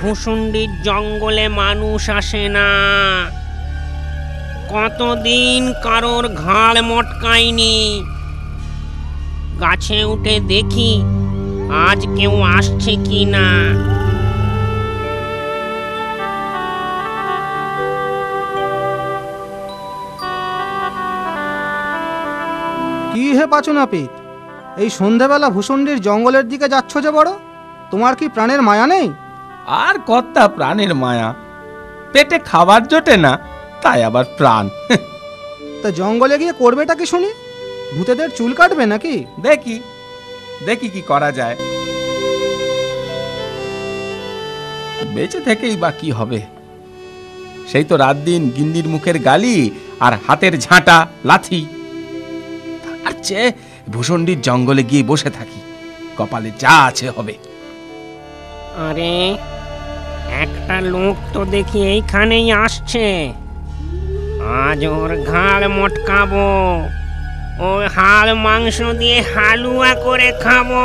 ভুসুন্ডির জঙ্গলে মানুষ আসে না। কতদিন কারোর ঘাড় মটকায়নি। গাছে উঠে দেখি আজ কেউ আসছে কি না। কি হে পাচু নাপিত, এই সন্ধেবেলা ভুসুন্ডির জঙ্গলের দিকে যাচ্ছ যে বড়? তোমার কি প্রাণের মায়া নেই? আর কর্তা প্রাণের মায়া, পেটে খাবার জোটে না, তাই আবার প্রাণ। তা জঙ্গলে গিয়ে করবেটা কি শুনি? ভূতেদের চুল কাটবে নাকি? দেখি দেখি কি করা যায়। বেঁচে থেকেই বা কি হবে? সেই তো রাত দিন গিন্নির মুখের গালি আর হাতের ঝাঁটা লাথি। তার চেয়ে ভুসুন্ডির জঙ্গলে গিয়ে বসে থাকি, কপালে যা আছে হবে। আরে একটা লোক তো দেখি এইখানেই আসছে। আজ ওর ঘাড় মটকাবো, ওর হাড় মাংস দিয়ে হালুয়া করে খাবো।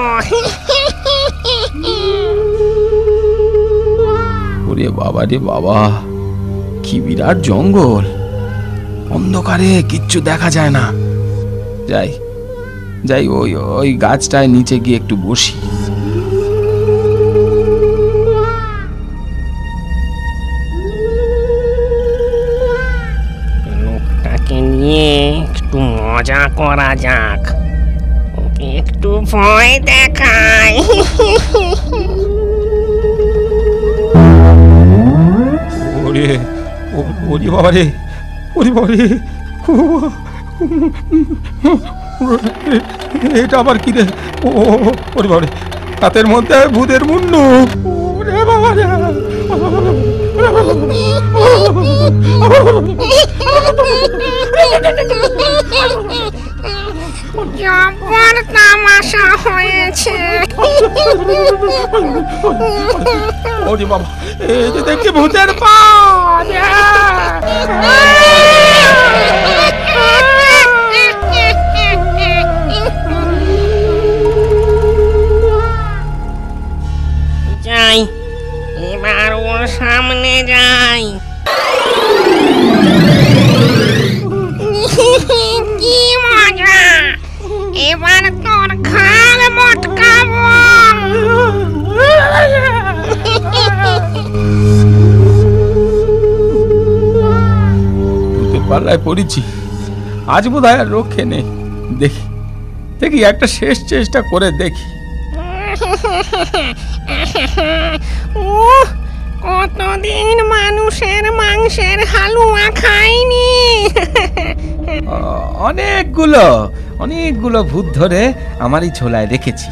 ওরে বাবা রে বাবা, কি বিরাট জঙ্গল! অন্ধকারে কিচ্ছু দেখা যায় না। যাই যাই, ওই ওই গাছটায় নিচে গিয়ে একটু বসি। লোকটাকে নিয়ে একটু মজা করা যাক, ওকে একটু ভয় দেখাই। ওরে ওরে বাবা রে, ওরে বাবা রে, এটা আবার কি রে? ওরে বাবা রে, হাতের মধ্যে ভূতের মুন্ডু। ওরে বাবা রে, জবর তামাশা হয়েছে। ওরে বাবা, এই যে দেখছি ভূতের পা। যাই, এবার ওর সামনে যাই। কি মজা! এবার তোর ঘাড় মটকাবো। ভূতের পাল্লায় পড়েছি, আজ বোধহয় আর রক্ষে নেই। দেখি দেখি, একটা শেষ চেষ্টা করে দেখি। কতদিন মানুষের মাংসের হালুয়া খাইনি। অনেকগুলো অনেকগুলো ভূত ধরে আমারই ঝোলায় রেখেছি।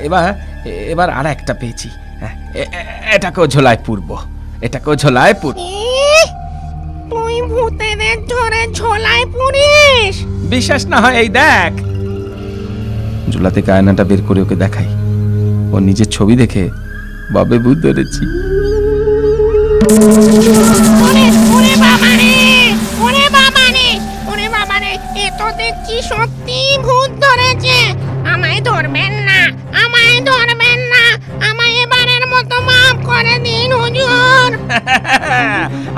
এবার এবার আর একটা পেয়েছি, এটাকেও ঝোলায় পুরবো, এটাকেও ঝোলায় পুরব। তুই ভূতেদের ধরে ঝোলায় পুরিস? বিশ্বাস না হয় এই দেখ। ঝোলা থেকে আয়নাটা বের করে ওকে দেখাই। ও নিজের ছবি দেখে বাবে ভূত ধরেছি। এ তো দেখছি সত্যি ভূত ধরেছে। আমায় ধরবেন না, আমায় ধরবেন না, আমায় এবারের মতো মাফ করে দিন হুজুর।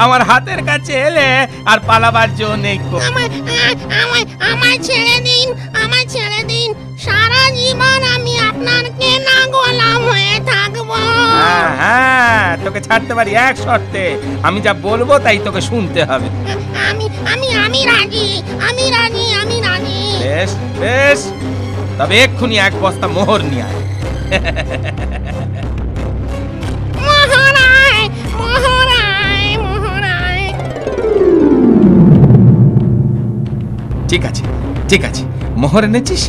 আমার হাতের কাছে এলে আর পালাবার জো নেই। আমায় ছেড়ে দিন, আমায় ছেড়ে দিন। সারা জীবন আমি আপনার কেনা গোলাম হয়ে থাকবো। হ্যাঁ, তোকে ছাড়তে পারি এক শর্তে। আমি যা বলবো তাই তোকে শুনতে হবে। আমি রাজি, আমি রাজি, আমি রাজি। বেশ বেশ, তবে এক্ষুনি এক বস্তা মোহর নিয়ে আয়। মহারায়, মহারায়, মহারায়। ঠিক আছে ঠিক আছে, মোহর এনেছিস,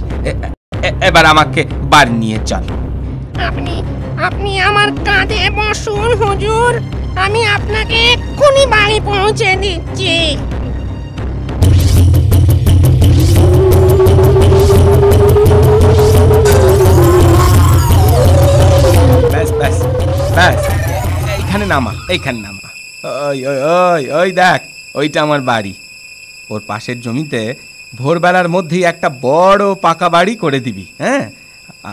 এবার আমাকে বাড়ি নিয়ে চল। আপনি আমার কাঁধে বসুন হুজুর, আমি আপনাকে এক্ষুনি বাড়ি পৌঁছে দিচ্ছি। ব্যাস ব্যাস ব্যাস, এইখানে নামা, এইখানে নামা। ওই ওই ওই ওই দেখ, ওইটা আমার বাড়ি। ওর পাশের জমিতে ভোরবেলার মধ্যেই একটা বড় পাকা বাড়ি করে দিবি। হ্যাঁ,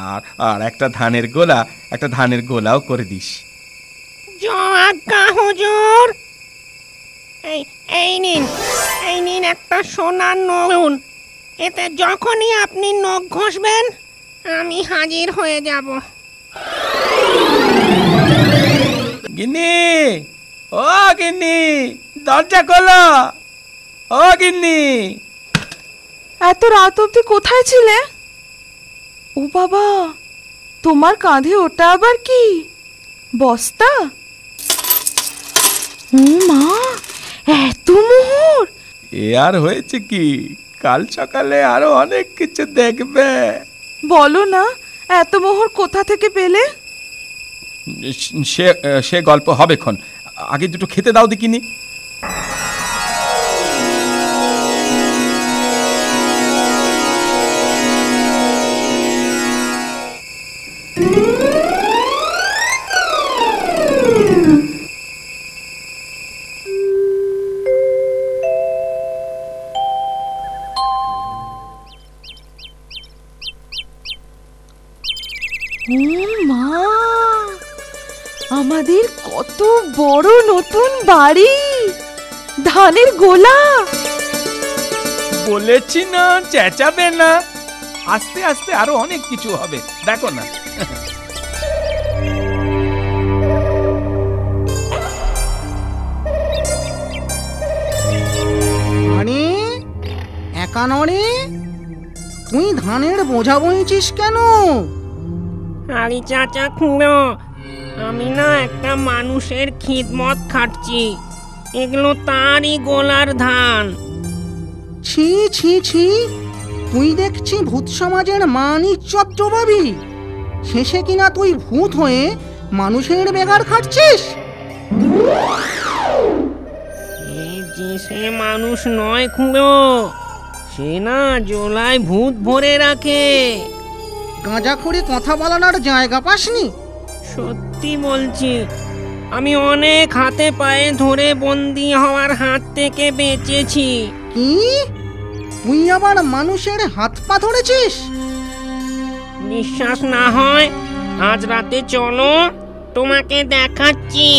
আর আর একটা ধানের গোলাও করে দিস। আজ্ঞা হুজুর। এই এই নিন একটা সোনার নূন। এতে যখনই আপনি নখ ঘষবেন আমি হাজির হয়ে যাব। গিন্নি, ও গিন্নি, দরজা খোলো। ও গিন্নি, এত রাত অবধি কোথায় ছিলে? ও বাবা, তোমার কাঁধে ওটা আবার কি? বস্তা? ও মা, এত মোহর! এ আর হয়েছে কি, কাল সকালে আরো অনেক কিছু দেখবে। বলো না, এত মোহর কোথা থেকে পেলে? সে গল্প হবেক্ষণ, আগে দুটো খেতে দাও দেখিনি। ও মা, আমাদের কত বড় নতুন বাড়ি, ধানের গোলা। বলেছি না চেঁচাবে না, আস্তে আস্তে আরো অনেক কিছু হবে, দেখো না। আরে একা নড়ে, তুই ধানের বোঝা বইছিস কেন? আরে চাচা খুঁড়ো, আমি না একটা মানুষের খিদমত খাটছি। এগুলো তারই গোলার ধান। ছি ছি ছি, তুই দেখছি ভূত সমাজের মান ইজ্জত ডোবাবি। শেষে কিনা তুই ভূত হয়ে মানুষের বেগার খাটছিস। সে মানুষ নয় খুঁড়ো, সে না জোলায় ভূত ভরে রাখে। গাঁজা খুঁড়ে কথা বলানোর জায়গা পাসনি? সত্যি বলছি, আমি অনেক হাতে পায়ে ধরে বন্দি হওয়ার হাত থেকে বেঁচেছি। কি, তুই আবার মানুষের হাত পা ধরেছিস? বিশ্বাস না হয় আজ রাতে চলো, তোমাকে দেখাচ্ছি।